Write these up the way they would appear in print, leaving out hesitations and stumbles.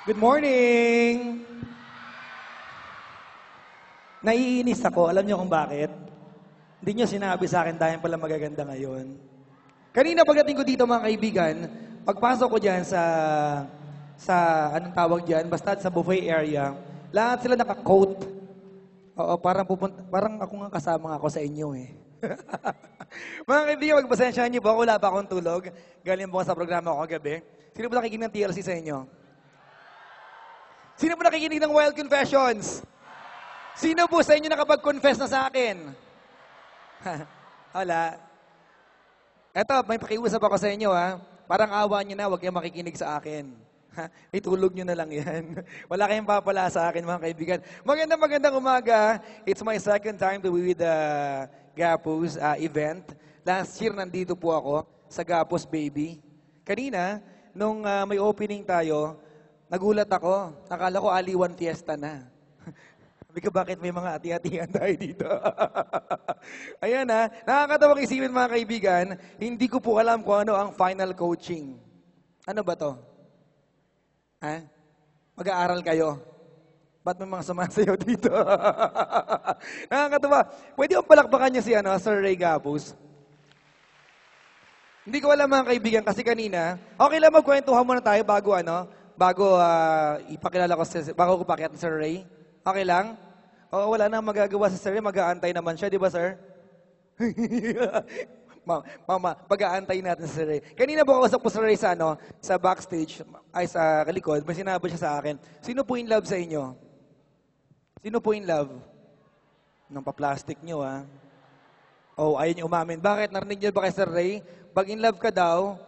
Good morning! Naiinis ako. Alam niyo kung bakit? Hindi niyo sinabi sa akin dahil pala magaganda ngayon. Kanina pagdating ko dito mga kaibigan, pagpasok ko dyan sa anong tawag dyan, basta sa buffet area, lahat sila naka-coat. Oo, parang ako nga kasama ako sa inyo eh. Mga kaibigan, magpasensyahan niyo po, wala pa akong tulog. Galing po sa programa ko kagabi. Sino ba nakikinig ng TLC sa inyo? Sino po nakikinig ng Wild Confessions? Sino po sa inyo nakapag-confess na sa akin? Wala. Eto, may pakiusap ako sa inyo ha. Parang awa niyo na, huwag kayong makikinig sa akin. Itulog niyo na lang yan. Wala kayong papala sa akin mga kaibigan. Magandang umaga. It's my second time to be with the Gapos event. Last year nandito po ako sa Gapos Baby. Kanina, nung may opening tayo, nagulat ako. Akala ko Aliwan Fiesta na. Sabi ko, bakit may mga ati-atihan tayo dito? Ayan ha, nakakatawang isipin mga kaibigan, hindi ko po alam kung ano ang final coaching. Ano ba to? Ha? Mag-aaral kayo? Ba't may mga sumasayaw dito? Nakakatawa. Pwede yung palakpakan niyo si Sir Ray Gapos? Hindi ko alam mga kaibigan kasi kanina, okay lang magkwentuhan muna tayo bago ipakilala ko bago ko pakiat ni Sir Ray. Okay lang? Oo, wala nang magagawa sa Sir Ray, mag-aantay naman siya, di ba Sir? Mama, pag-aantay natin si Sir Ray. Kanina po kausap ko Sir Ray sa backstage, ay sa kalikod, may sinabi siya sa akin, sino po in love sa inyo? Sino po in love? Nang pa-plastic nyo, ha? Oh, ayaw niyo umamin. Bakit? Narinig niyo ba kay Sir Ray? Pag in love ka daw,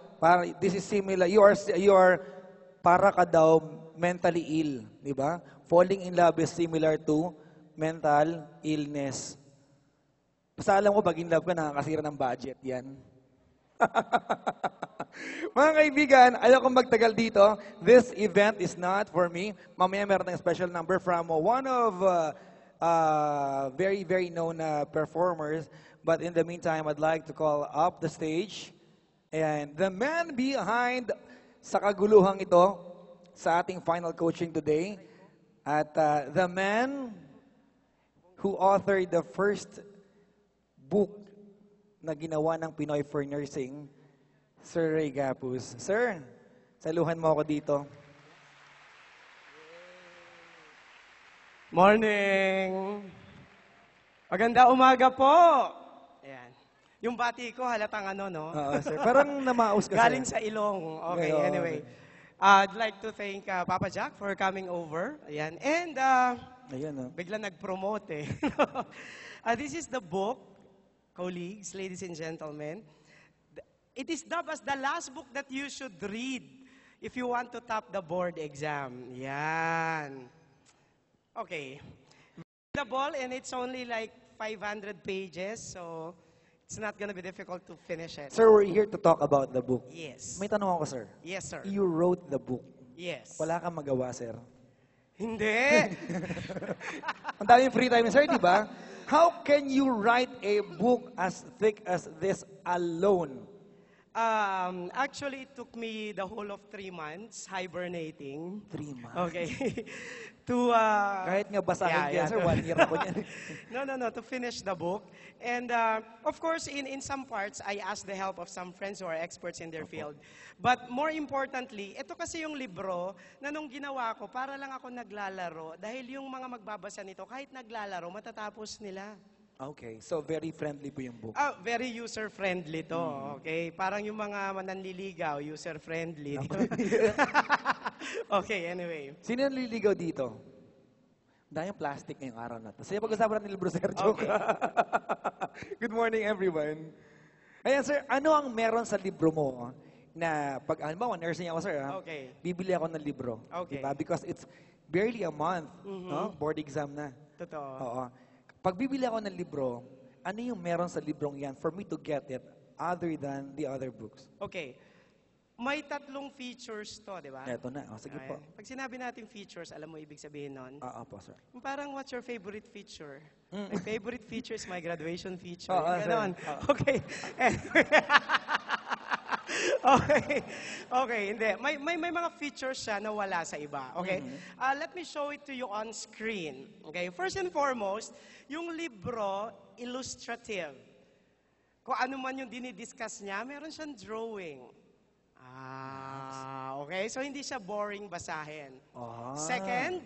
this is similar, you are para ka daw mentally ill, di ba? Falling in love is similar to mental illness. Basta alam ko, pag in love ka, nakakasira ng budget yan. Mga kaibigan, ayaw kong magtagal dito. This event is not for me. Mamaya meron tayong special number from one of very, very known performers. But in the meantime, I'd like to call up the stage and the man behind sa kaguluhang ito sa ating final coaching today. At the man who authored the first book na ginawa ng Pinoy for Nursing, Sir Ray Gapos. Sir, saluhan mo ako dito. Morning! Maganda umaga po! Ayan. Yung bati ko halatang no? Oo, sir. Parang namaos ka, Galing sir. sa ilong. Okay, Oo, anyway. okay. I'd like to thank Papa Jack for coming over. Ayan. And Ayan, bigla nag-promote eh. This is the book, colleagues, ladies and gentlemen. It is dubbed as the last book that you should read if you want to top the board exam. Yan. Okay. Available and it's only like 500 pages, so it's not gonna be difficult to finish it. Sir, we're here to talk about the book. Yes. May tanong ako, sir. Yes, sir. You wrote the book. Yes. Wala kang magawa, sir. Hindi. Ang daming free time, sir, di ba? How can you write a book as thick as this alone? Actually, it took me the whole of 3 months hibernating. 3 months. Okay. to Kahit nga basahin yan, sir, 1 year ako niyan. No, to finish the book. And of course, in some parts, I asked the help of some friends who are experts in their field. But more importantly, ito kasi yung libro na nung ginawa ko, para lang ako naglalaro. Dahil yung mga magbabasa nito, kahit naglalaro, matatapos nila. Okay, so very friendly po yung book. Very user-friendly to, okay? Parang yung mga mananliligaw, user-friendly. Okay, anyway. Sino naliligaw dito? Dahil plastic ngayong araw na to. Sige, pag-usapan natin libro, sir. Joke. Okay. Good morning, everyone. Ayan, sir, ano ang meron sa libro mo na pag, halimbawa, nursing ako, sir, Okay. bibili ako ng libro. Okay. Diba? Because it's barely a month, no? Board exam na. Totoo. Oo. Pag bibili ako ng libro, ano yung meron sa librong yan for me to get it other than the other books? Okay. May 3 features to, di ba? Eto na. O, sige po. Pag sinabi natin features, alam mo ibig sabihin nun? Oo po, sir. Yung parang, what's your favorite feature? My favorite feature is my graduation feature. Oo, Yung sir. ganon. Oo. Okay. Okay. Okay, hindi. May mga features siya na wala sa iba. Okay? Let me show it to you on screen. Okay? First and foremost, yung libro, illustrative. Kung ano man yung dinidiscuss niya, meron siyang drawing. Okay? So, hindi siya boring basahin. Second,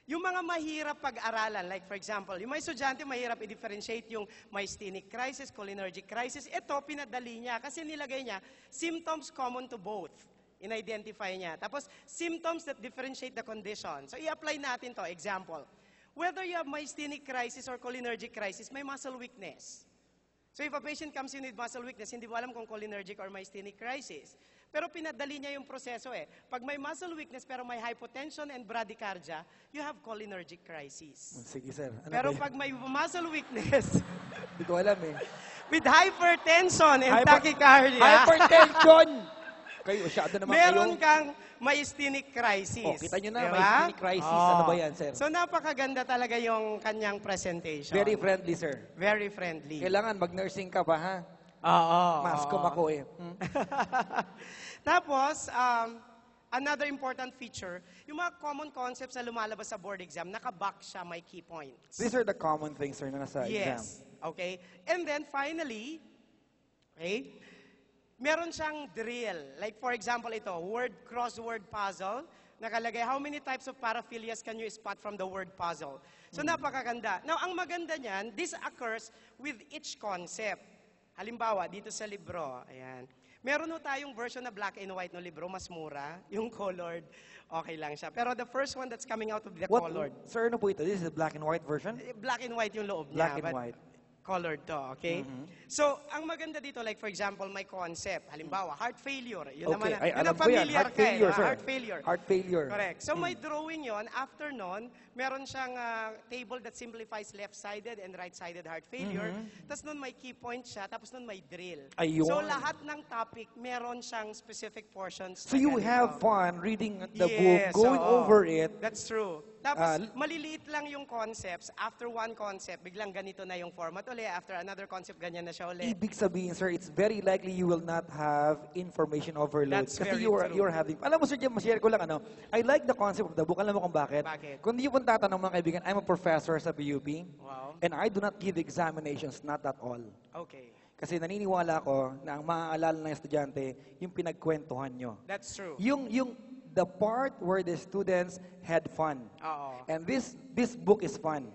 yung mga mahirap pag-aralan, like for example, yung mga estudyante mahirap i-differentiate yung myasthenic crisis, cholinergic crisis. Ito, pinadali niya kasi nilagay niya symptoms common to both. In-identify niya. Tapos, symptoms that differentiate the condition. So, i-apply natin to. Example, whether you have myasthenic crisis or cholinergic crisis, may muscle weakness. So, if a patient comes in with muscle weakness, hindi mo alam kung cholinergic or myasthenic crisis. Pero pinadali niya yung proseso eh. Pag may muscle weakness pero may hypotension and bradycardia, you have cholinergic crisis. Sige, sir. Ano Pero ba yun? pag may muscle weakness Hindi ko alam eh. with hypertension and tachycardia, Hypertension! Kayo, masyado naman meron kayo. kang myasthenic crisis. Oh, kita nyo na, Diba? myasthenic crisis. Ano ba yan, sir? So napakaganda talaga yung kanyang presentation. Very friendly, sir. Very friendly. Kailangan mag-nursing ka pa, ha? Oo. Mascom ako eh. Tapos, another important feature, yung mga common concepts na lumalabas sa board exam, nakaback siya, may key points. These are the common things, sir, na nasa exam. Yes. Okay. And then finally, okay, meron siyang drill. Like for example ito, word crossword puzzle. Nakalagay, how many types of paraphilias can you spot from the word puzzle? So napakaganda. Now, ang maganda niyan, this occurs with each concept. Halimbawa, dito sa libro, ayan. Meron ho tayong version na black and white no libro, mas mura. Yung colored, okay lang siya. Pero the first one that's coming out of the colored, Sir, ano po ito? This is the black and white version? black and white yung loob niya. Black and but white. Colored to, okay? So, ang maganda dito, like for example, may concept. Halimbawa, heart failure. Yun naman, Okay, ay, yun alam ang ko yan. familiar Heart ka eh, failure, sir. heart failure. Heart failure. Correct. So, may drawing yon. After nun, meron siyang table that simplifies left-sided and right-sided heart failure. Tapos nun may key point siya, tapos nun may drill. Ayun. So, lahat ng topic, meron siyang specific portions. So na you ganito. have fun reading the Yes, book, going oo. over it. That's true. Tapos, maliliit lang yung concepts. After one concept, biglang ganito na yung format uli. After another concept, ganyan na siya uli. Ibig sabihin, sir, it's very likely you will not have information overload. That's Kasi very true. you're having... Alam mo, sir, Jim, ma-share ko lang, ano, I like the concept of the book. Alam mo kung bakit? Bakit? Kung di yung tatanong mga kaibigan, I'm a professor sa PUP, Wow. and I do not give examinations, not at all. Okay. Kasi naniniwala ko na ang maaalala ng estudyante, yung pinagkwentuhan nyo. That's true. The part where the students had fun. Oo. And this book is fun.